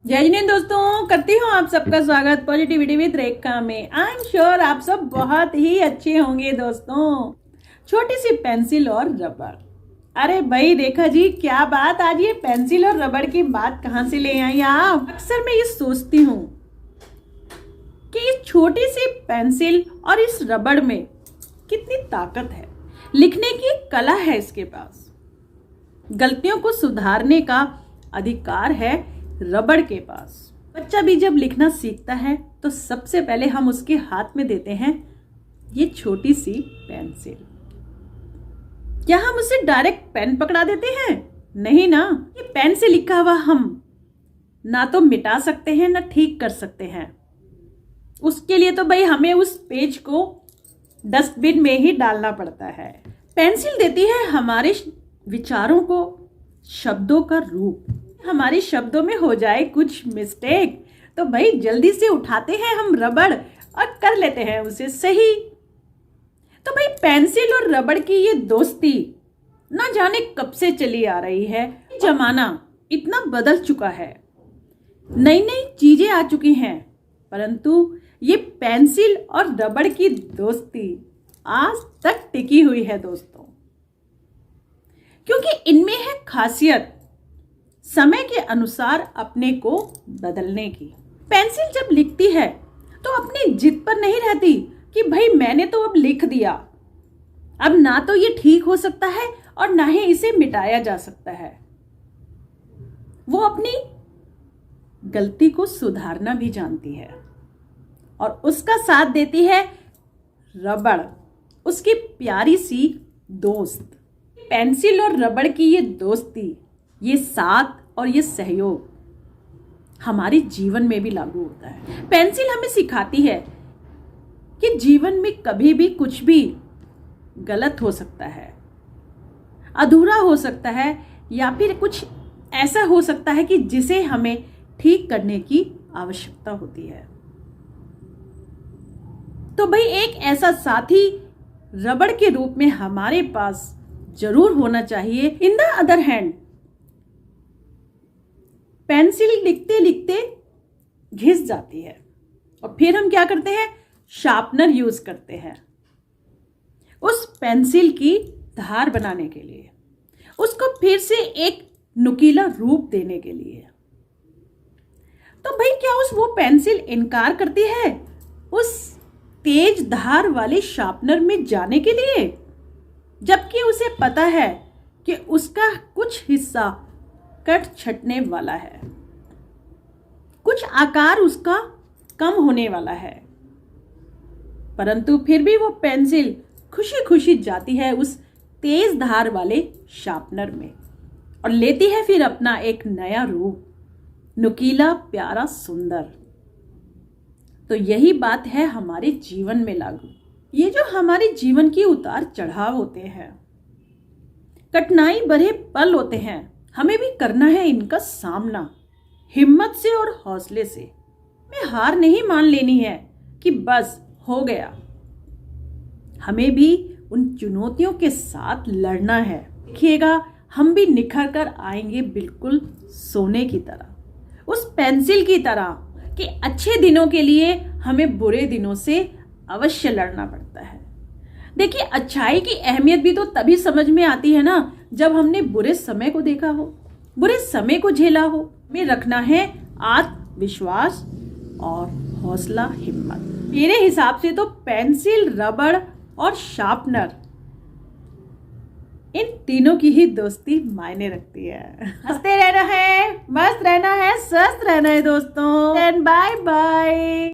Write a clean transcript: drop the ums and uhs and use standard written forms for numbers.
जय जिनेंद्र दोस्तों, करती हूँ आप सबका स्वागत पॉजिटिविटी विद रेखा में। आई एम श्योर आप सब बहुत ही अच्छे होंगे दोस्तों। छोटी सी पेंसिल और रबड़। अरे भाई रेखा जी, क्या बात, आज ये पेंसिल और रबड़ की बात कहाँ से ले आई आप? अक्सर मैं ये सोचती हूँ कि इस छोटी सी पेंसिल और इस रबड़ में कितनी ताकत है। लिखने की कला है इसके पास, गलतियों को सुधारने का अधिकार है रबड़ के पास। बच्चा भी जब लिखना सीखता है तो सबसे पहले हम उसके हाथ में देते हैं ये छोटी सी पेंसिल। क्या हम उसे डायरेक्ट पेन पकड़ा देते हैं? नहीं ना। ये पेन से लिखा हुआ हम ना तो मिटा सकते हैं ना ठीक कर सकते हैं। उसके लिए तो भाई हमें उस पेज को डस्टबिन में ही डालना पड़ता है। पेंसिल देती है हमारे विचारों को शब्दों का रूप। हमारे शब्दों में हो जाए कुछ मिस्टेक तो भाई जल्दी से उठाते हैं हम रबड़ और कर लेते हैं उसे सही। तो भाई पेंसिल और रबड़ की ये दोस्ती ना जाने कब से चली आ रही है। जमाना इतना बदल चुका है, नई नई चीजें आ चुकी हैं, परंतु ये पेंसिल और रबड़ की दोस्ती आज तक टिकी हुई है दोस्तों, क्योंकि इनमें है खासियत समय के अनुसार अपने को बदलने की। पेंसिल जब लिखती है तो अपनी जिद पर नहीं रहती कि भाई मैंने तो अब लिख दिया, अब ना तो ये ठीक हो सकता है और ना ही इसे मिटाया जा सकता है। वो अपनी गलती को सुधारना भी जानती है और उसका साथ देती है रबड़, उसकी प्यारी सी दोस्त। पेंसिल और रबड़ की ये दोस्ती, ये साथ और ये सहयोग हमारे जीवन में भी लागू होता है। पेंसिल हमें सिखाती है कि जीवन में कभी भी कुछ भी गलत हो सकता है, अधूरा हो सकता है, या फिर कुछ ऐसा हो सकता है कि जिसे हमें ठीक करने की आवश्यकता होती है। तो भाई एक ऐसा साथी रबड़ के रूप में हमारे पास जरूर होना चाहिए। In the other hand pencil लिखते लिखते घिस जाती है और फिर हम क्या करते हैं, शार्पनर यूज करते हैं उस पेंसिल की धार बनाने के लिए, उसको फिर से एक नुकीला रूप देने के लिए। तो भाई क्या वो पेंसिल इनकार करती है उस तेज धार वाले शार्पनर में जाने के लिए, जबकि उसे पता है कि उसका कुछ हिस्सा कट छटने वाला है, कुछ आकार उसका कम होने वाला है, परंतु फिर भी वो पेंसिल खुशी खुशी जाती है उस तेज धार वाले शार्पनर में और लेती है फिर अपना एक नया रूप, नुकीला, प्यारा, सुंदर। तो यही बात है हमारे जीवन में लागू। ये जो हमारे जीवन की उतार चढ़ाव होते हैं, कठिनाई भरे पल होते हैं, हमें भी करना है इनका सामना हिम्मत से और हौसले से। हमें हार नहीं मान लेनी है कि बस हो गया, हमें भी उन चुनौतियों के साथ लड़ना है। देखिएगा हम भी निखर कर आएंगे बिल्कुल सोने की तरह, उस पेंसिल की तरह कि अच्छे दिनों के लिए हमें बुरे दिनों से अवश्य लड़ना पड़ता है। देखिए अच्छाई की अहमियत भी तो तभी समझ में आती है ना जब हमने बुरे समय को देखा हो, बुरे समय को झेला हो। हमें रखना है आत्मविश्वास और हौसला, हिम्मत। मेरे हिसाब से तो पेंसिल, रबड़ और शार्पनर, इन तीनों की ही दोस्ती मायने रखती है। हंसते रहना है, मस्त रहना है, स्वस्थ रहना है दोस्तों। And bye bye.